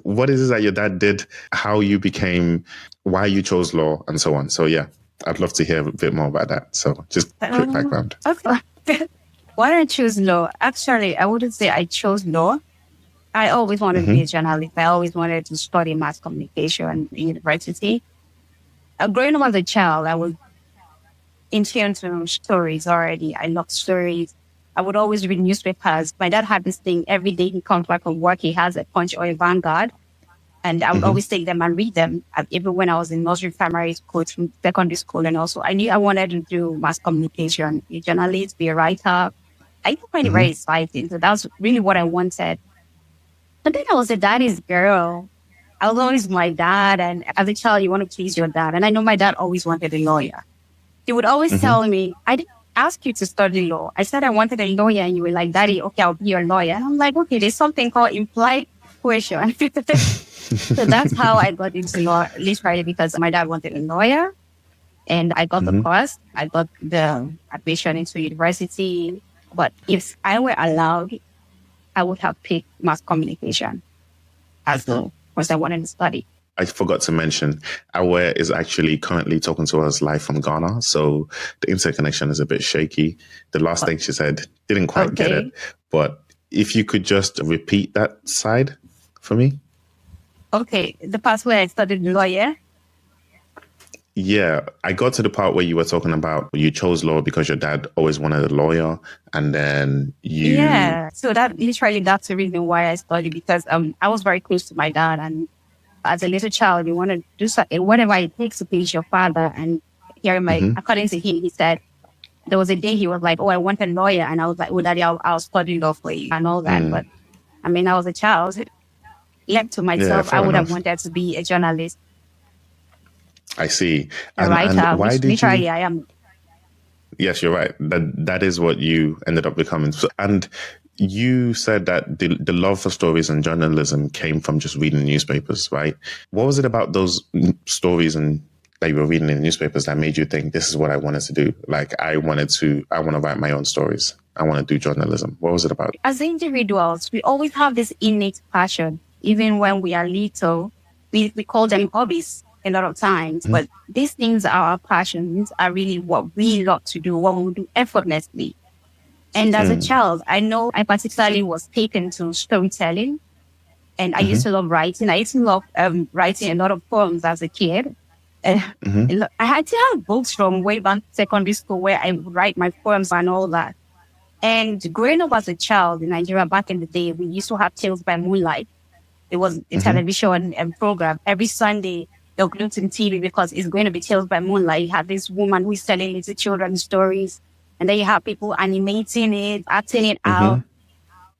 what is it that your dad did, how you became, why you chose law, and so on. So yeah, I'd love to hear a bit more about that. So just quick background. Okay. Why did I choose law? Actually, I wouldn't say I chose law. I always wanted to be a journalist. I always wanted to study mass communication in university. Growing up as a child, I was into stories already. I loved stories. I would always read newspapers. My dad had this thing every day he comes back from work, he has a Punch or a Vanguard. And I would always take them and read them. Even when I was in nursery, primary school, through secondary school, and also I knew I wanted to do mass communication, be a journalist, be a writer. I find it very exciting. So that's really what I wanted. But then I was a daddy's girl. I was always my dad. And as a child, you want to please your dad. And I know my dad always wanted a lawyer. He would always tell me, I didn't ask you to study law. I said I wanted a lawyer. And you were like, Daddy, okay, I'll be your lawyer. And I'm like, okay, there's something called implied coercion. So that's how I got into law, literally because my dad wanted a lawyer. And I got the course. I got the admission into university. But if I were allowed, I would have picked mass communication as the course I wanted to study. I forgot to mention, Awe is actually currently talking to us live from Ghana. So the internet connection is a bit shaky. The last thing she said, didn't quite get it. But if you could just repeat that side for me. Okay, the part where I studied lawyer. Yeah, I got to the part where you were talking about you chose law because your dad always wanted a lawyer, and then you... Yeah, so that's the reason why I studied, because I was very close to my dad, and as a little child, you want to do something, whatever it takes to please your father. And here, according to him, he said, there was a day he was like, oh, I want a lawyer. And I was like, oh, Daddy, I'll study law for you and all that. But I mean, I was a child. Left to myself, I would have wanted to be a journalist. I see. A writer, and why which did literally you... I am. Yes, you're right. That is what you ended up becoming. And you said that the love for stories and journalism came from just reading newspapers, right? What was it about those stories and that you were reading in newspapers that made you think this is what I wanted to do? Like, I want to write my own stories. I want to do journalism. What was it about? As individuals, we always have this innate passion. Even when we are little, we call them hobbies a lot of times. But these things are our passions, are really what we love to do, what we do effortlessly. And as a child, I know I particularly was taken to storytelling. And I used to love writing. I used to love writing a lot of poems as a kid. I had to have books from way back secondary school where I would write my poems and all that. And growing up as a child in Nigeria back in the day, we used to have Tales by Moonlight. It was a television program. Every Sunday, they'll go to the TV because it's going to be Tales by Moonlight. You have this woman who is telling little children stories. And then you have people animating it, acting it out.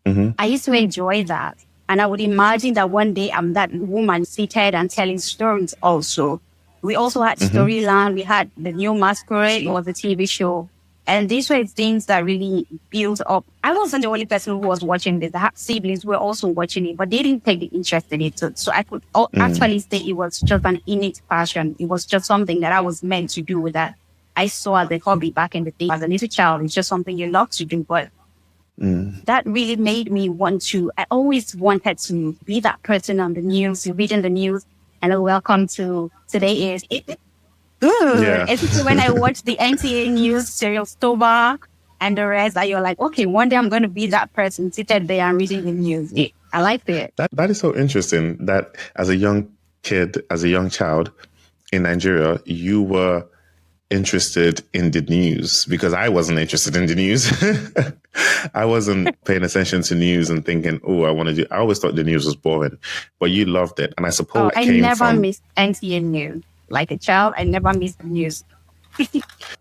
I used to enjoy that. And I would imagine that one day I'm that woman seated and telling stories also. We also had Storyland. We had The New Masquerade. It was a TV show. And these were things that really built up. I wasn't the only person who was watching this. The siblings were also watching it, but they didn't take the interest in it. So I could actually say it was just an innate passion. It was just something that I was meant to do with that. I saw as a hobby back in the day. As a little child, it's just something you love to do. But that really made me I always wanted to be that person on the news, reading the news. And welcome to Today Is... Good. Yeah. Especially when I watch the NTA news, Serial Stoba, and the rest, that you're like, okay, one day I'm going to be that person seated there and reading the news. Yeah, I like it. That is so interesting that as a young kid, as a young child in Nigeria, you were interested in the news, because I wasn't interested in the news. I wasn't paying attention to news and thinking, oh, I always thought the news was boring, but you loved it. And I suppose I never missed NTA news. Like a child, I never missed the news.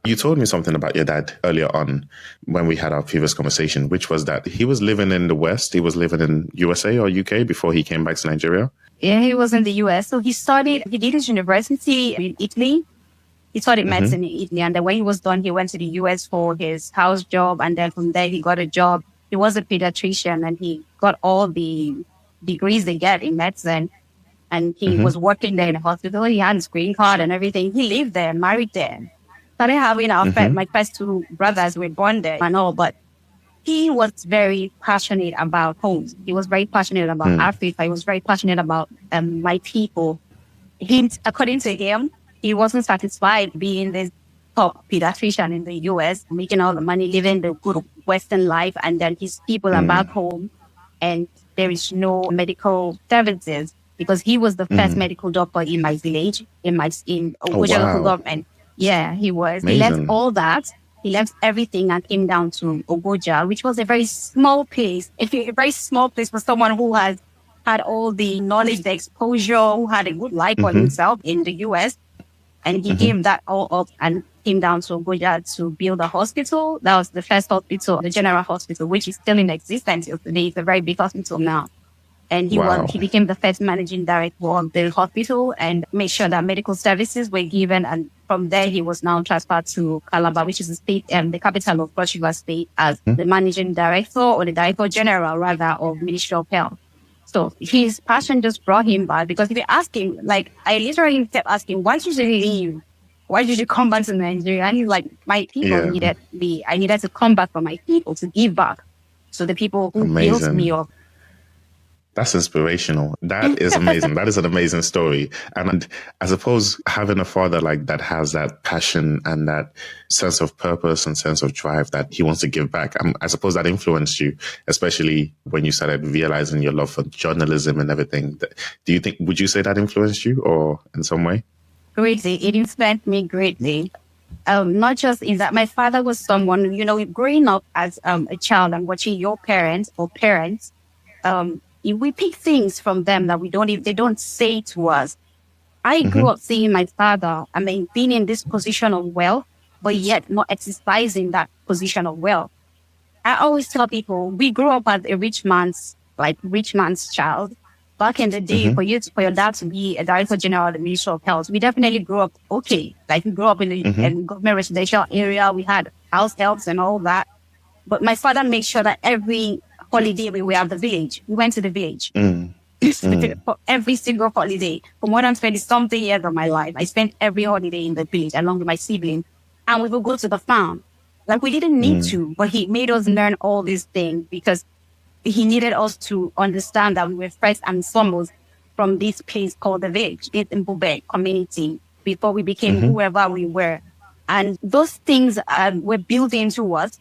You told me something about your dad earlier on when we had our previous conversation, which was that he was living in the West. He was living in USA or UK before he came back to Nigeria. Yeah, he was in the US. So he did his university in Italy. He studied medicine in Italy. And then when he was done, he went to the US for his house job. And then from there, he got a job. He was a pediatrician and he got all the degrees they get in medicine. And he was working there in the hospital. He had his green card and everything. He lived there, married there. Started having my first two brothers were born there and all. But he was very passionate about home. He was very passionate about Mm. Africa. He was very passionate about my people. According to him, he wasn't satisfied being this top pediatrician in the US, making all the money, living the good Western life, and then his people are back Mm. home and there is no medical services because he was the first medical doctor in my village, in Oh, Ogoja local wow. government. Yeah, he was. He left Amazing. all that. He left everything and came down to Ogoja, which was a very small place. A very small place for someone who has had all the knowledge, the exposure, who had a good life for Mm-hmm. himself in the US. And he Mm-hmm. gave that all up and came down to Abuja to build a hospital. That was the first hospital, the general hospital, which is still in existence till today. It's a very big hospital now. And Wow. he became the first managing director of the hospital and made sure that medical services were given. And from there, he was now transferred to Calabar, which is the state and the capital of Cross River State, as the managing director or the director general, rather, of Ministry of Health. So his passion just brought him back because if you ask him, like, I literally kept asking, why did you leave? Why did you come back to Nigeria? And he's like, my people Yeah. needed me. I needed to come back for my people to give back. So the people who built me Amazing. up. That's inspirational. That is amazing. That is an amazing story. And I suppose having a father like that has that passion and that sense of purpose and sense of drive that he wants to give back. I suppose that influenced you, especially when you started realizing your love for journalism and everything. Would you say that influenced you or in some way? Greatly. It inspired me greatly. Not just in that my father was someone, growing up as a child and watching your parents, if we pick things from them that they don't say to us. I grew Mm-hmm. up seeing my father, being in this position of wealth, but yet not exercising that position of wealth. I always tell people we grew up as a rich man's child. Back in the day, Mm-hmm. for your dad to be a director general of the Ministry of Health, we definitely grew up okay. Like we grew up in the Mm-hmm. government residential area. We had house helps and all that. But my father made sure that every holiday we were at the village, we went to the village. Mm. Mm. For every single holiday, for more than 20 something years of my life, I spent every holiday in the village along with my sibling. And we would go to the farm. Like we didn't need Mm. to, but he made us learn all these things because he needed us to understand that we were first and foremost from this place called the village, this Mbube community, before we became Mm-hmm. whoever we were. And those things were built into us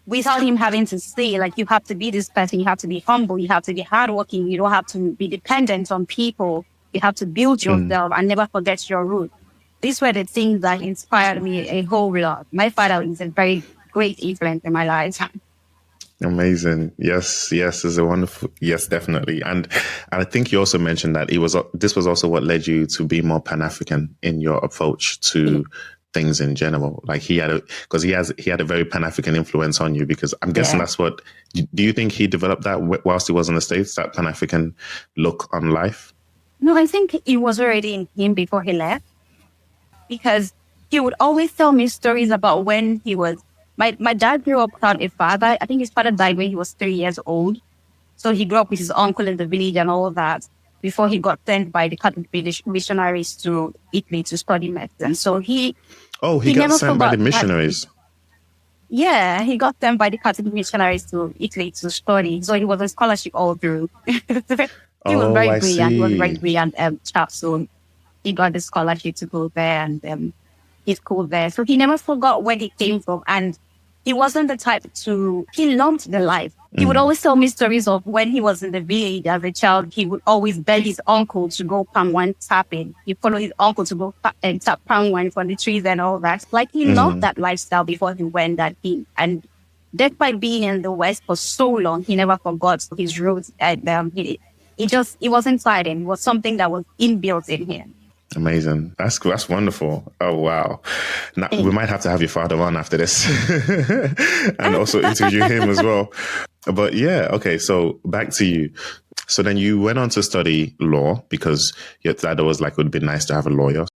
without him having to say, like, you have to be this person, you have to be humble, you have to be hardworking, you don't have to be dependent on people, you have to build Mm. yourself and never forget your roots. These were the things that inspired me a whole lot. My father is a very great influence in my life. Amazing. Yes, yes, is a wonderful. Yes, definitely. And I think you also mentioned that this was also what led you to be more Pan-African in your approach to things in general. Like he had a very Pan-African influence on you because I'm guessing Yeah. that's what. Do you think he developed that whilst he was in the States, that Pan-African look on life? No, I think it was already in him before he left because he would always tell me stories about when he was. My dad grew up without a father. I think his father died when he was 3 years old. So he grew up with his uncle in the village and all that before he got sent by the Catholic missionaries to Italy to study medicine. So Oh, he he got never sent by the forgot that. missionaries. Yeah, he got sent by the Catholic missionaries to Italy to study. So he was on scholarship all through. He was Oh, very I brilliant. He was a very see. brilliant chap. So he got the scholarship to go there and he's cool there. So he never forgot where he came from. And he wasn't the type he loved the life. He would Mm. always tell me stories of when he was in the village as a child. He would always beg his uncle to go palm wine tapping. He followed his uncle to go and tap palm wine from the trees and all that. Like he loved Mm. that lifestyle before he went and despite being in the West for so long, he never forgot his roots. And it was inside him. It was something that was inbuilt in him. Amazing. That's wonderful. Oh wow. Now we might have to have your father on after this and also interview him as well. But yeah, okay, so back to you. So then you went on to study law because your dad was like, it would be nice to have a lawyer.